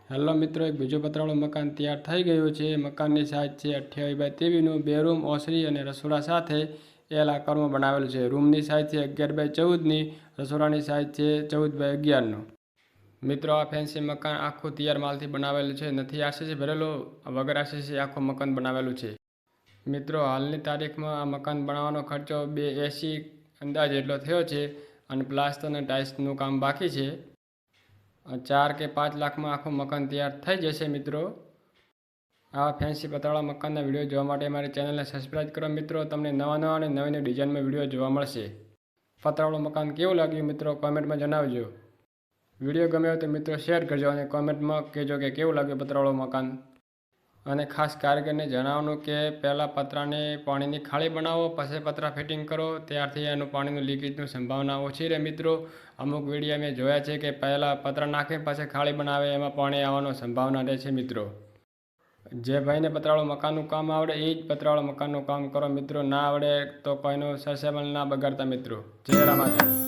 Hello મિત્રો, એક બીજું પતરાળું મકાન તૈયાર થઈ ગયું છે। મકાનની સાઇઝ છે 28x23નું। 2 રૂમ, ઓસરી અને રસોડા સાથે એલ આકારમાં બનાવેલું છે। રૂમની સાઇઝ છે 11x14ની। રસોડાની સાઇઝ છે 14x11નું। મિત્રો, આ ફેન્સી મકાન આખું તૈયાર માલથી બનાવેલું છે, નથી આરસીસી ભરેલું, વગર આરસીસી આખું મકાન બનાવેલું છે। મિત્રો, હાલની તારીખમાં આ મકાન બનાવવાનો ખર્ચો 280 અંદાજ એટલો થયો છે અને પ્લાસ્ટર અને ટાઇલ્સનું કામ બાકી છે। 4 કે 5 લાખમાં આખું મકાન તૈયાર થઈ જશે। મિત્રો, આવા ફેન્સી પતરાળા મકાનના વિડીયો જોવા માટે મારી ચેનલને સબસ્ક્રાઈબ કરો। મિત્રો, તમને નવા અને નવી ડિઝાઇનમાં વિડીયો જોવા મળશે। પતરાળું મકાન કેવું લાગ્યું મિત્રો, કોમેન્ટમાં જણાવજો। વિડીયો ગમ્યો હોય તો મિત્રો શેર કરજો અને કોમેન્ટમાં કહેજો કે કેવું લાગ્યું પતરાળું મકાન। અને ખાસ કારીગરને જણાવવાનું કે પહેલાં પતરાને પાણીની ખાળી બનાવો, પછી પતરા ફિટિંગ કરો, ત્યારથી એનું પાણીનું લીકેજની સંભાવના ઓછી રહે। મિત્રો, અમુક વિડીયો મેં જોયા છે કે પહેલાં પતરા નાખે પછી ખાળી બનાવે, એમાં પાણી આવવાની સંભાવના રહે છે। મિત્રો, જે ભાઈને પતરાળું મકાનનું કામ આવડે એ જ પતરાળું મકાનનું કામ કરો। મિત્રો, ના આવડે તો કોઈનું સસેબલ ના બગાડતા। મિત્રો, જય રામાધણ।